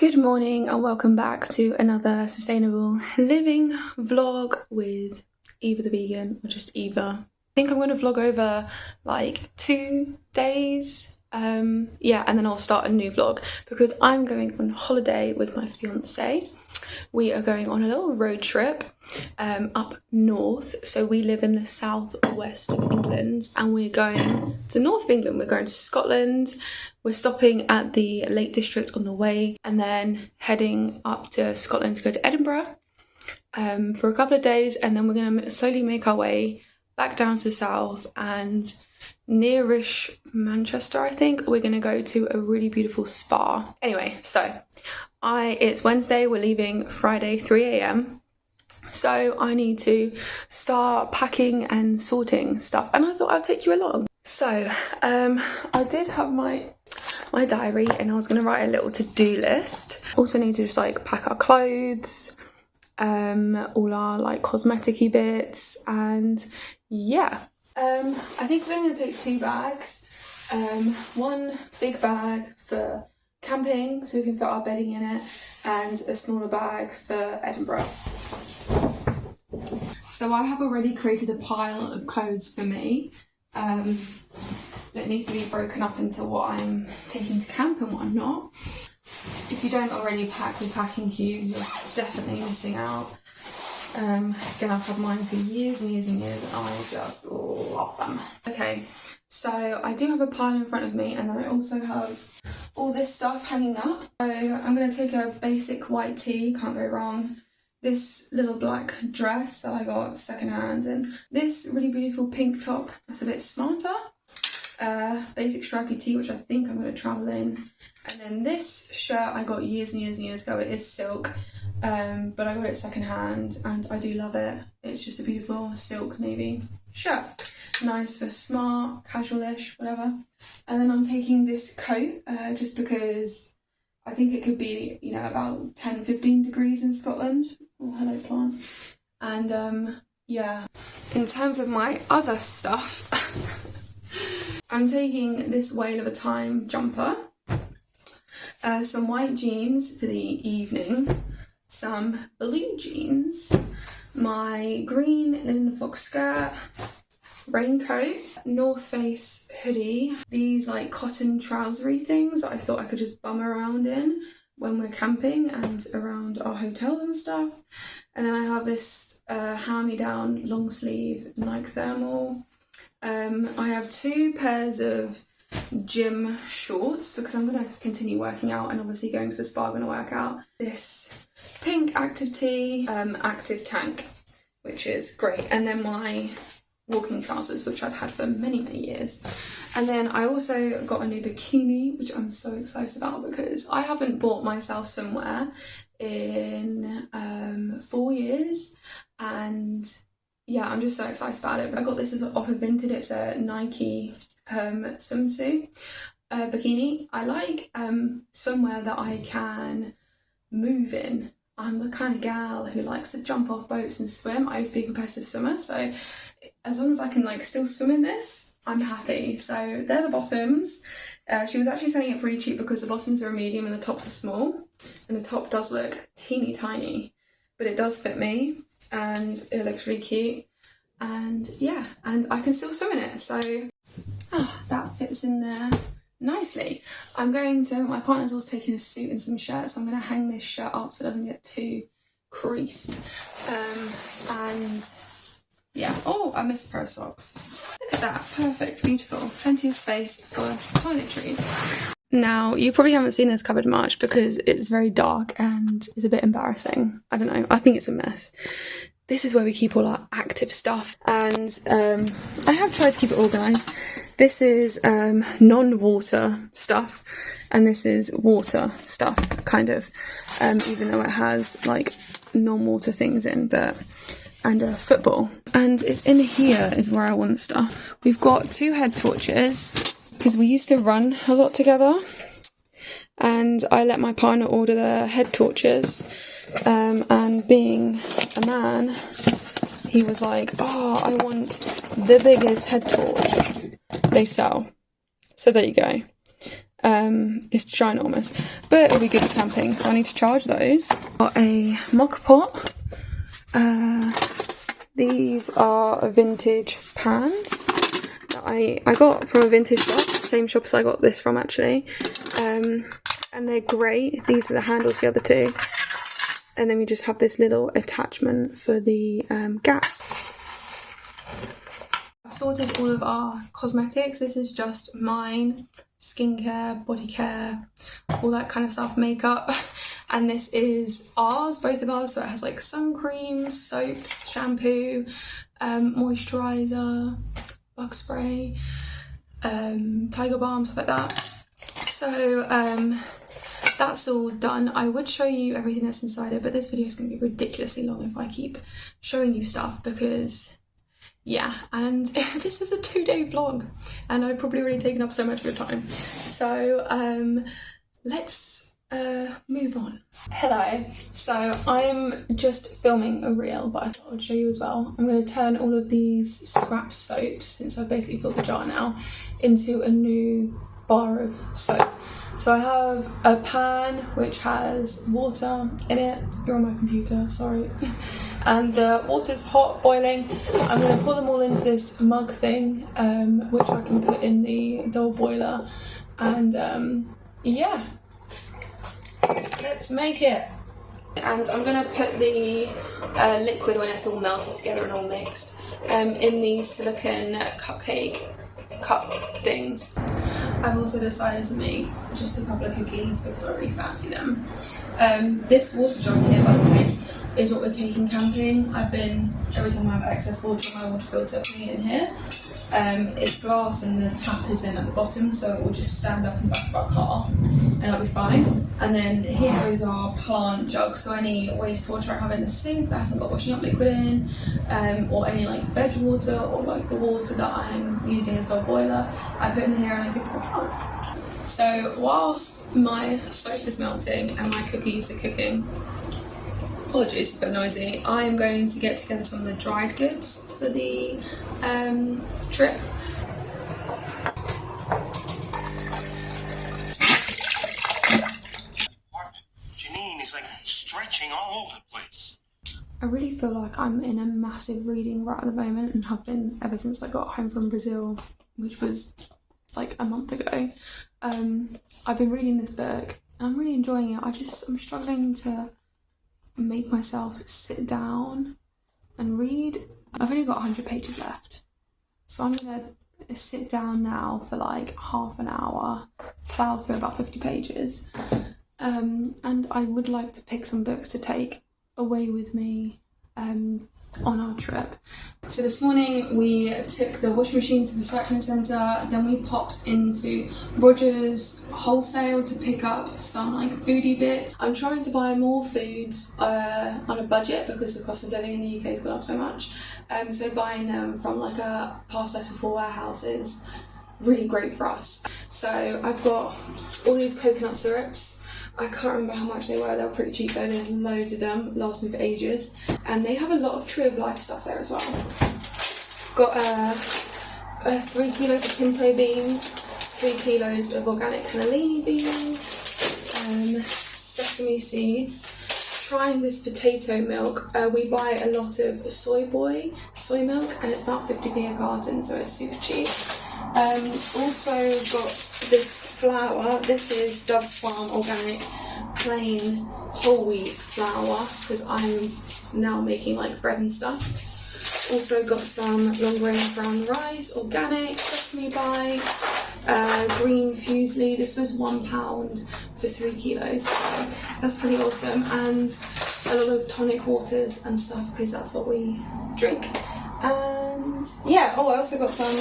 Good morning and welcome back to another sustainable living vlog with Eva the vegan, or just Eva. I think I'm going to vlog over like 2 days, yeah, and then I'll start a new vlog because I'm going on holiday with my fiance. We are going on a little road trip up north. So we live in the southwest of England and we're going to north of England. We're going to Scotland. We're stopping at the Lake District on the way and then heading up to Scotland to go to Edinburgh for a couple of days, and then we're going to slowly make our way back down to the south, and nearish Manchester I think we're going to go to a really beautiful spa. Anyway, so it's Wednesday, we're leaving Friday 3 a.m. so I need to start packing and sorting stuff, and I thought I'd take you along. So I did have my diary and I was going to write a little to-do list. Also need to just like pack our clothes, all our like cosmetic-y bits, and yeah. I think we're going to take 2 bags. One big bag for camping so we can fit our bedding in it, and a smaller bag for Edinburgh. So I have already created a pile of clothes for me. It needs to be broken up into what I'm taking to camp and what I'm not. If you don't already pack with Packing Cube, you're definitely missing out. Again, I've had mine for years and years and years and I just love them. Okay, so I do have a pile in front of me, and then I also have all this stuff hanging up. So I'm going to take a basic white tee, can't go wrong. This little black dress that I got secondhand, and this really beautiful pink top that's a bit smarter. Basic stripy tee, which I think I'm going to travel in. And then this shirt I got years and years and years ago. It is silk, but I got it secondhand and I do love it. It's just a beautiful silk navy shirt. Nice for smart, casual-ish, whatever. And then I'm taking this coat just because I think it could be, you know, about 10-15 degrees in Scotland. Oh, hello plant. And yeah, in terms of my other stuff, I'm taking this Whale of a Time jumper, some white jeans for the evening, some blue jeans, my green linen fox skirt, raincoat, North Face hoodie, these like cotton trousery things that I thought I could just bum around in when we're camping and around our hotels and stuff. And then I have this hand-me-down long sleeve Nike thermal. I have 2 pairs of gym shorts because I'm going to continue working out, and obviously going to the spa I'm going to work out. This pink active tee, active tank, which is great, and then my walking trousers, which I've had for many years. And then I also got a new bikini, which I'm so excited about because I haven't bought myself swimwear in 4 years, and yeah, I'm just so excited about it. But I got this off of Vinted. It's a Nike swimsuit bikini. I like swimwear that I can move in. I'm the kind of gal who likes to jump off boats and swim. I used to be a competitive swimmer, so as long as I can like still swim in this, I'm happy. So they're the bottoms. She was actually selling it really cheap because the bottoms are a medium and the tops are small, and the top does look teeny tiny, but it does fit me and it looks really cute. And yeah, and I can still swim in it, so that fits in there nicely. My partner's also taking a suit and some shirts, so I'm going to hang this shirt up so it doesn't get too creased. And yeah, oh, I missed a pair of socks. Look at that, perfect, beautiful, plenty of space for toiletries. Now, you probably haven't seen this cupboard much because it's very dark and it's a bit embarrassing. I don't know, I think it's a mess. This is where we keep all our active stuff, and I have tried to keep it organised. This is non-water stuff, and this is water stuff, kind of, even though it has like non-water things in, and a football. And it's in here is where I want stuff. We've got 2 head torches because we used to run a lot together, and I let my partner order the head torches. And being a man, he was like, oh, I want the biggest head torch they sell. So there you go. It's ginormous, but it'll be good for camping, so I need to charge those. Got a mock pot. These are vintage pans that I got from a vintage shop, same shop as I got this from actually, and they're great. These are the handles, the other two, and then we just have this little attachment for the gas. I've sorted all of our cosmetics. This is just mine, skincare, body care, all that kind of stuff, makeup. And this is ours, both of ours, so it has like sun creams, soaps, shampoo, moisturiser, bug spray, tiger balm, stuff like that. So that's all done. I would show you everything that's inside it, but this video is going to be ridiculously long if I keep showing you stuff, because yeah, and this is a 2-day vlog and I've probably already taken up so much of your time. So let's move on. Hello, so I'm just filming a reel, but I thought I'd show you as well. I'm going to turn all of these scrap soaps, since I've basically filled a jar now, into a new bar of soap. So I have a pan which has water in it. You're on my computer, sorry. And the water's hot, boiling. I'm going to pour them all into this mug thing, which I can put in the double boiler. And yeah, let's make it. And I'm going to put the liquid, when it's all melted together and all mixed, in these silicone cupcake cup things. I've also decided to make just a couple of cookies because I really fancy them. This water jug here, by the way, is what we're taking camping. Every time I have excess water in my water filter, putting it in here. It's glass and the tap is in at the bottom, so it will just stand up in the back of our car and that'll be fine. And then here is our plant jug, so any wastewater I have in the sink that hasn't got washing up liquid in, or any like veg water, or like the water that I'm using as dog boiler, I put in here and I cook the plants. So whilst my soap is melting and my cookies are cooking, apologies, it's a bit noisy, I am going to get together some of the dried goods for the trip. Janine is like stretching all over the place. I really feel like I'm in a massive reading rut at the moment, and have been ever since I got home from Brazil, which was like a month ago. I've been reading this book and I'm really enjoying it. I'm struggling to make myself sit down and read. I've only got 100 pages left, so I'm gonna sit down now for like half an hour, plough through about 50 pages, and I would like to pick some books to take away with me on our trip. So this morning we took the washing machine to the cycling centre, then we popped into Rogers Wholesale to pick up some like foodie bits. I'm trying to buy more foods on a budget because the cost of living in the UK has gone up so much, so buying them from like a past best before warehouse is really great for us. So I've got all these coconut syrups. I can't remember how much they were pretty cheap though, there's loads of them, last me for ages. And they have a lot of Tree of Life stuff there as well. Got 3 kilos of pinto beans, 3 kilos of organic cannellini beans, sesame seeds, trying this potato milk. We buy a lot of soy milk, and it's about 50p a carton, so it's super cheap. Also got this flour. This is Dove's Farm organic plain whole wheat flour because I'm now making like bread and stuff. Also got some long grain brown rice, organic, sesame bites, green fusilli. This was £1 for 3 kilos, so that's pretty awesome. And a lot of tonic waters and stuff because that's what we drink. And yeah, I also got some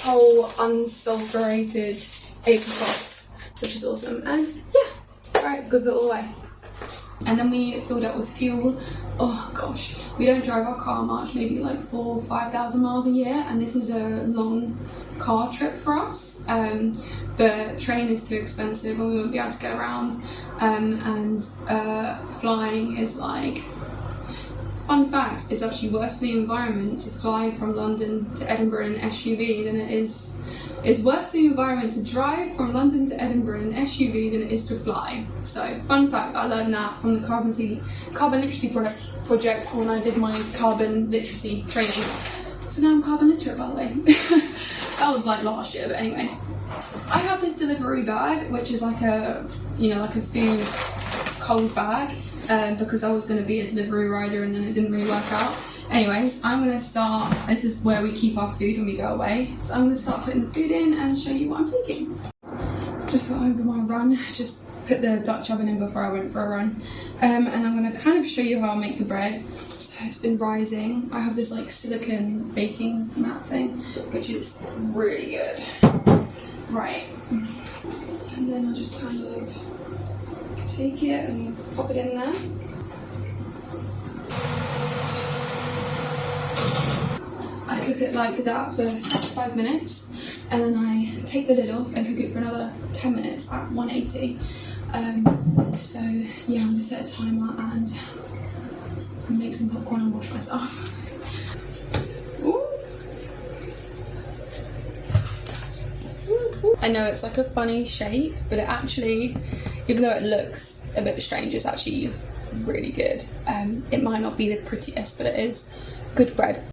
whole unsulfurated apricots, which is awesome. And yeah, right, good bit all the way. And then we filled up with fuel. Oh gosh, we don't drive our car much, maybe like 4,000 or 5,000 miles a year, and this is a long car trip for us. But train is too expensive and we won't be able to get around, and flying is like, fun fact, it's actually worse for the environment to fly from London to Edinburgh in an SUV than it is It's worse for the environment to drive from London to Edinburgh in an SUV than it is to fly. So, fun fact, I learned that from the carbon literacy project when I did my carbon literacy training. So now I'm carbon literate, by the way. That was like last year, but anyway. I have this delivery bag, which is like a, like a food cold bag, because I was going to be a delivery rider and then it didn't really work out. Anyways, I'm going to start, this is where we keep our food when we go away, so I'm going to start putting the food in and show you what I'm taking. Just got over my run, just put the Dutch oven in before I went for a run, and I'm going to kind of show you how I make the bread. So it's been rising. I have this like silicone baking mat thing, which is really good. Right, and then I'll just kind of take it and pop it in there. I cook it like that for 5 minutes, and then I take the lid off and cook it for another 10 minutes at 180. So yeah, I'm gonna set a timer and make some popcorn and wash myself. Ooh. I know it's like a funny shape, but it actually, even though it looks a bit strange, it's actually really good. It might not be the prettiest, but it is good bread.